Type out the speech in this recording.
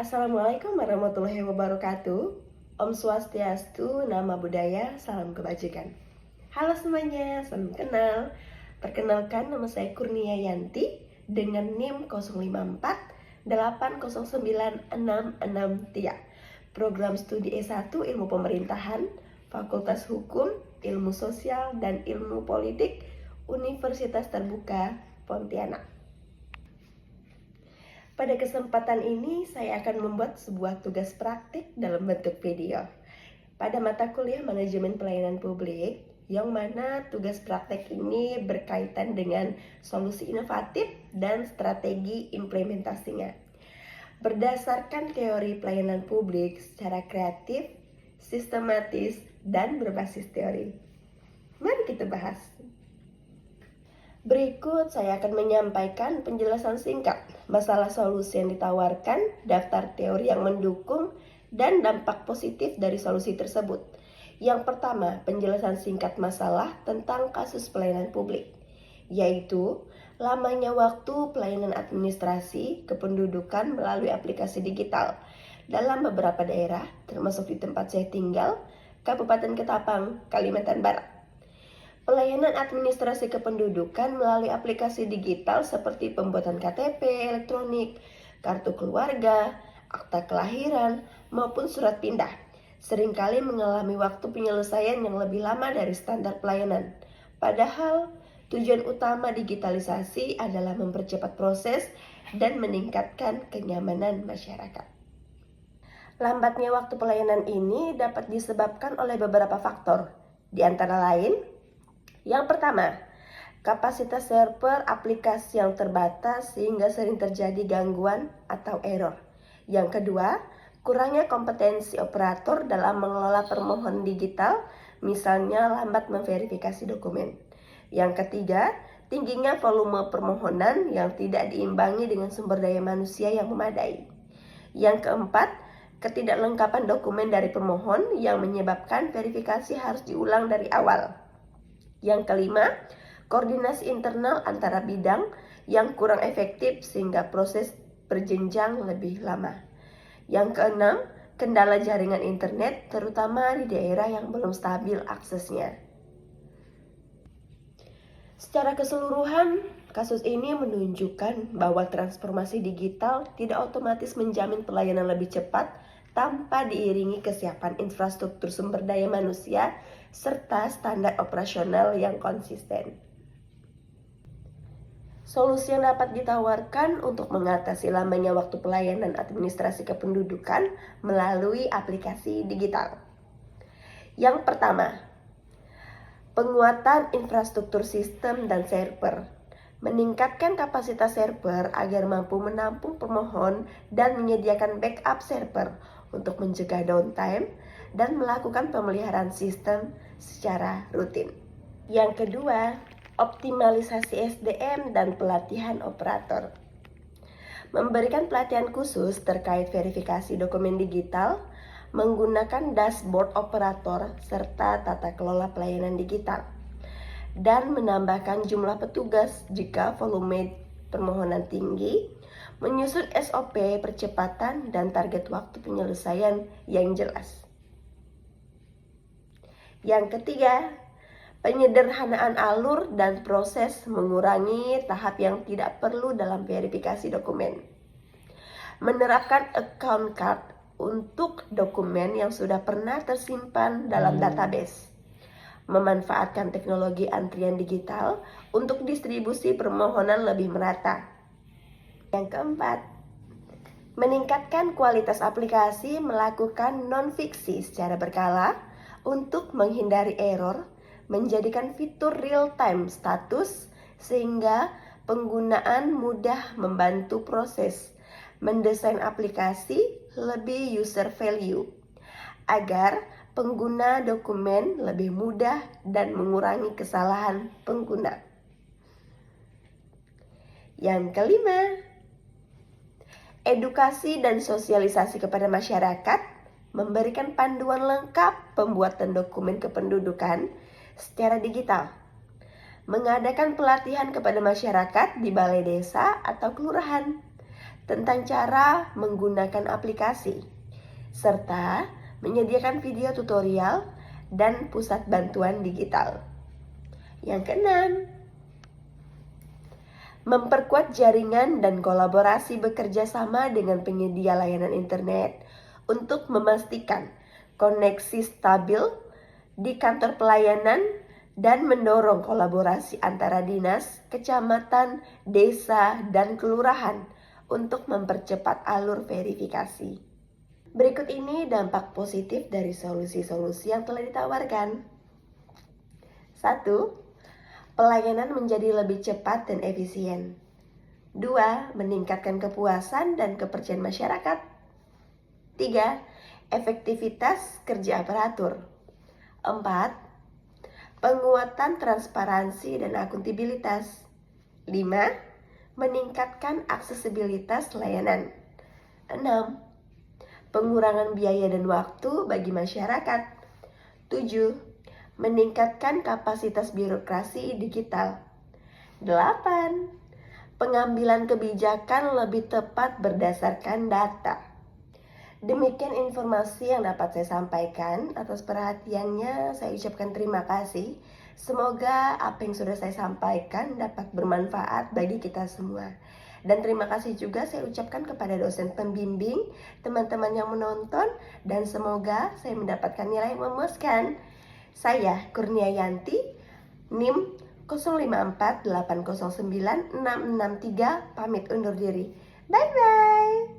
Assalamualaikum warahmatullahi wabarakatuh. Om Swastiastu, Nama Budaya, Salam Kebajikan. Halo semuanya, salam kenal. Perkenalkan, nama saya Kurnia Yanti dengan NIM 054809663. Program Studi S1 Ilmu Pemerintahan, Fakultas Hukum, Ilmu Sosial, dan Ilmu Politik, Universitas Terbuka Pontianak. Pada kesempatan ini, saya akan membuat sebuah tugas praktik dalam bentuk video pada mata kuliah Manajemen Pelayanan Publik, yang mana tugas praktek ini berkaitan dengan solusi inovatif dan strategi implementasinya. Berdasarkan teori pelayanan publik secara kreatif, sistematis, dan berbasis teori. Mari kita bahas. Berikut saya akan menyampaikan penjelasan singkat masalah solusi yang ditawarkan, daftar teori yang mendukung, dan dampak positif dari solusi tersebut. Yang pertama, penjelasan singkat masalah tentang kasus pelayanan publik, yaitu lamanya waktu pelayanan administrasi kependudukan melalui aplikasi digital dalam beberapa daerah, termasuk di tempat saya tinggal, Kabupaten Ketapang, Kalimantan Barat. Pelayanan administrasi kependudukan melalui aplikasi digital seperti pembuatan KTP elektronik, kartu keluarga, akta kelahiran, maupun surat pindah seringkali mengalami waktu penyelesaian yang lebih lama dari standar pelayanan. Padahal, tujuan utama digitalisasi adalah mempercepat proses dan meningkatkan kenyamanan masyarakat. Lambatnya waktu pelayanan ini dapat disebabkan oleh beberapa faktor, di antara lain: yang pertama, kapasitas server aplikasi yang terbatas sehingga sering terjadi gangguan atau error. Yang kedua, kurangnya kompetensi operator dalam mengelola permohonan digital, misalnya lambat memverifikasi dokumen. Yang ketiga, tingginya volume permohonan yang tidak diimbangi dengan sumber daya manusia yang memadai. Yang keempat, ketidaklengkapan dokumen dari pemohon yang menyebabkan verifikasi harus diulang dari awal. Yang kelima, koordinasi internal antara bidang yang kurang efektif sehingga proses berjenjang lebih lama. Yang keenam, kendala jaringan internet terutama di daerah yang belum stabil aksesnya. Secara keseluruhan, kasus ini menunjukkan bahwa transformasi digital tidak otomatis menjamin pelayanan lebih cepat tanpa diiringi kesiapan infrastruktur sumber daya manusia serta standar operasional yang konsisten. Solusi yang dapat ditawarkan untuk mengatasi lamanya waktu pelayanan administrasi kependudukan melalui aplikasi digital. Yang pertama, penguatan infrastruktur sistem dan server. Meningkatkan kapasitas server agar mampu menampung pemohon dan menyediakan backup server untuk mencegah downtime dan melakukan pemeliharaan sistem secara rutin. Yang kedua, optimalisasi SDM dan pelatihan operator. Memberikan pelatihan khusus terkait verifikasi dokumen digital, menggunakan dashboard operator serta tata kelola pelayanan digital, dan menambahkan jumlah petugas jika volume permohonan tinggi, menyusun SOP percepatan dan target waktu penyelesaian yang jelas. Yang ketiga, penyederhanaan alur dan proses, mengurangi tahap yang tidak perlu dalam verifikasi dokumen. Menerapkan account card untuk dokumen yang sudah pernah tersimpan dalam database. Memanfaatkan teknologi antrian digital untuk distribusi permohonan lebih merata. Yang keempat, meningkatkan kualitas aplikasi, melakukan non-fiksi secara berkala untuk menghindari error, menjadikan fitur real-time status sehingga penggunaan mudah membantu proses, mendesain aplikasi lebih user value, agar pengguna dokumen lebih mudah dan mengurangi kesalahan pengguna. Yang kelima, edukasi dan sosialisasi kepada masyarakat, memberikan panduan lengkap pembuatan dokumen kependudukan secara digital, mengadakan pelatihan kepada masyarakat di balai desa atau kelurahan, tentang cara menggunakan aplikasi, serta menyediakan video tutorial dan pusat bantuan digital. Yang keenam, memperkuat jaringan dan kolaborasi bekerja sama dengan penyedia layanan internet untuk memastikan koneksi stabil di kantor pelayanan dan mendorong kolaborasi antara dinas, kecamatan, desa, dan kelurahan untuk mempercepat alur verifikasi. Berikut ini dampak positif dari solusi-solusi yang telah ditawarkan. 1. Pelayanan menjadi lebih cepat dan efisien. 2. Meningkatkan kepuasan dan kepercayaan masyarakat. 3. Efektivitas kerja aparatur. 4. Penguatan transparansi dan akuntabilitas. 5. Meningkatkan aksesibilitas layanan. 6. Pengurangan biaya dan waktu bagi masyarakat. 7. Meningkatkan kapasitas birokrasi digital. 8. Pengambilan kebijakan lebih tepat berdasarkan data. Demikian informasi yang dapat saya sampaikan. Atas perhatiannya saya ucapkan terima kasih. Semoga apa yang sudah saya sampaikan dapat bermanfaat bagi kita semua. Dan terima kasih juga saya ucapkan kepada dosen pembimbing, teman-teman yang menonton, dan semoga saya mendapatkan nilai yang memuaskan. Saya Kurnia Yanti, NIM 0548096663, pamit undur diri. Bye-bye.